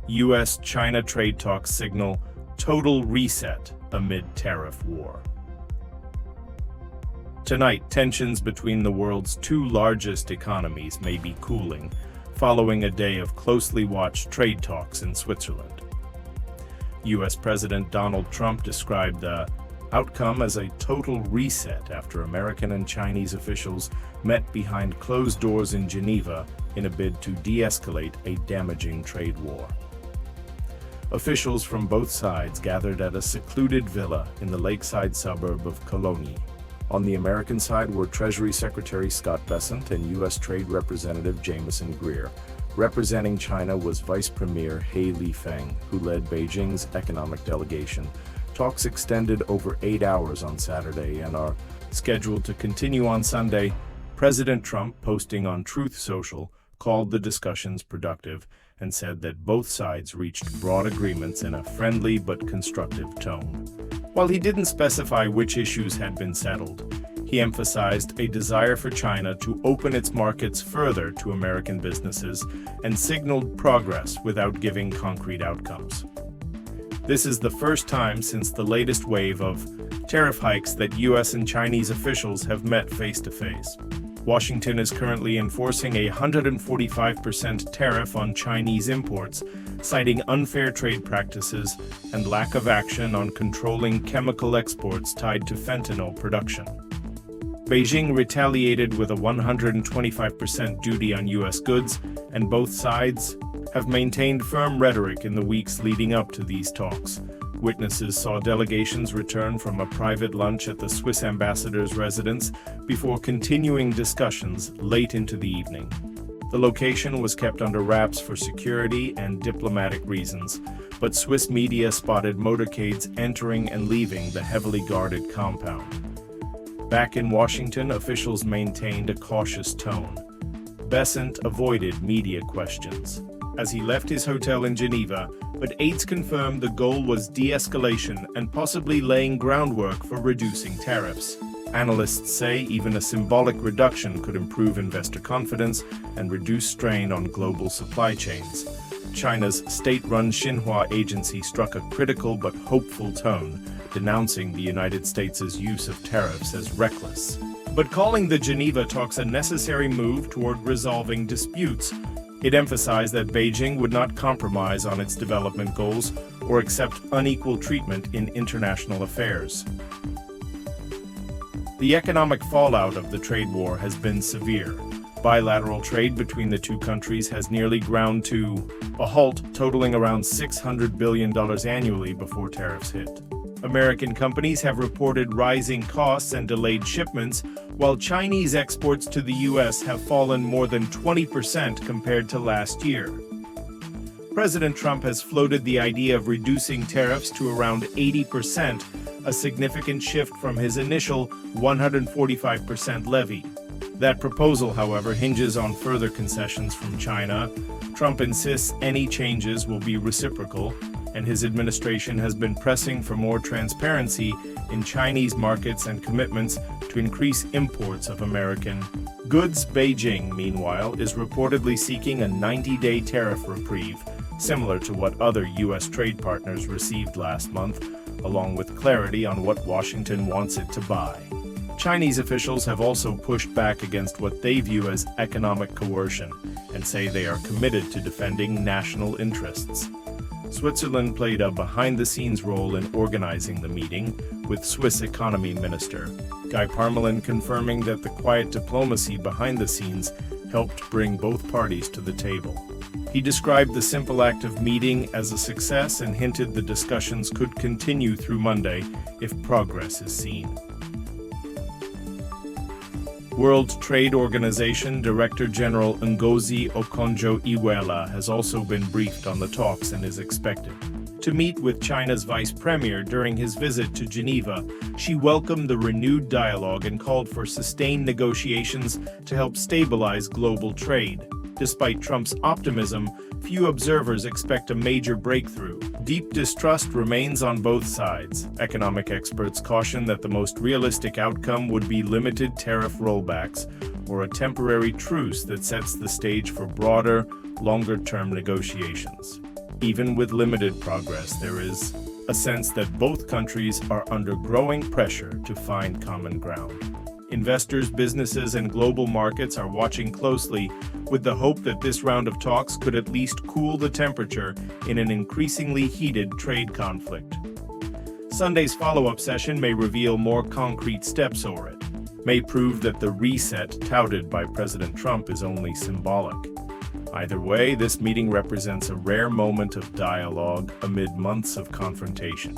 U.S.-China trade talks signal total reset amid tariff war. Tonight, tensions between the world's two largest economies may be cooling, following a day of closely watched trade talks in Switzerland. U.S. President Donald Trump described the outcome as a total reset after American and Chinese officials met behind closed doors in Geneva in a bid to de-escalate a damaging trade war. Officials from both sides gathered at a secluded villa in the lakeside suburb of Cologne. On the American side were Treasury Secretary Scott Bessent and U.S. Trade Representative Jamieson Greer. Representing China was Vice Premier He Lifeng, who led Beijing's economic delegation. Talks extended over 8 hours on Saturday and are scheduled to continue on Sunday. President Trump, posting on Truth Social, called the discussions productive and said that both sides reached broad agreements in a friendly but constructive tone. While he didn't specify which issues had been settled, he emphasized a desire for China to open its markets further to American businesses and signaled progress without giving concrete outcomes. This is the first time since the latest wave of tariff hikes that U.S. and Chinese officials have met face-to-face. Washington is currently enforcing a 145% tariff on Chinese imports, citing unfair trade practices and lack of action on controlling chemical exports tied to fentanyl production. Beijing retaliated with a 125% duty on U.S. goods, and both sides have maintained firm rhetoric in the weeks leading up to these talks. Witnesses saw delegations return from a private lunch at the Swiss ambassador's residence before continuing discussions late into the evening. The location was kept under wraps for security and diplomatic reasons, but Swiss media spotted motorcades entering and leaving the heavily guarded compound. Back in Washington, officials maintained a cautious tone. Bessent avoided media questions as he left his hotel in Geneva, but aides confirmed the goal was de-escalation and possibly laying groundwork for reducing tariffs. Analysts say even a symbolic reduction could improve investor confidence and reduce strain on global supply chains. China's state-run Xinhua agency struck a critical but hopeful tone, denouncing the United States' use of tariffs as reckless, but calling the Geneva talks a necessary move toward resolving disputes. It emphasized that Beijing would not compromise on its development goals or accept unequal treatment in international affairs. The economic fallout of the trade war has been severe. Bilateral trade between the two countries has nearly ground to a halt, totaling around $600 billion annually before tariffs hit. American companies have reported rising costs and delayed shipments, while Chinese exports to the U.S. have fallen more than 20% compared to last year. President Trump has floated the idea of reducing tariffs to around 80%, a significant shift from his initial 145% levy. That proposal, however, hinges on further concessions from China. Trump insists any changes will be reciprocal, and his administration has been pressing for more transparency in Chinese markets and commitments to increase imports of American goods. Beijing, meanwhile, is reportedly seeking a 90-day tariff reprieve, similar to what other U.S. trade partners received last month, along with clarity on what Washington wants it to buy. Chinese officials have also pushed back against what they view as economic coercion and say they are committed to defending national interests. Switzerland played a behind-the-scenes role in organizing the meeting, with Swiss Economy Minister Guy Parmelin confirming that the quiet diplomacy behind the scenes helped bring both parties to the table. He described the simple act of meeting as a success and hinted the discussions could continue through Monday if progress is seen. World Trade Organization Director General Ngozi Okonjo-Iweala has also been briefed on the talks and is expected to meet with China's Vice Premier during his visit to Geneva. She welcomed the renewed dialogue and called for sustained negotiations to help stabilize global trade. Despite Trump's optimism, few observers expect a major breakthrough. Deep distrust remains on both sides. Economic experts caution that the most realistic outcome would be limited tariff rollbacks or a temporary truce that sets the stage for broader, longer-term negotiations. Even with limited progress, there is a sense that both countries are under growing pressure to find common ground. Investors, businesses, and global markets are watching closely with the hope that this round of talks could at least cool the temperature in an increasingly heated trade conflict. Sunday's follow-up session may reveal more concrete steps, or it may prove that the reset touted by President Trump is only symbolic. Either way, this meeting represents a rare moment of dialogue amid months of confrontation.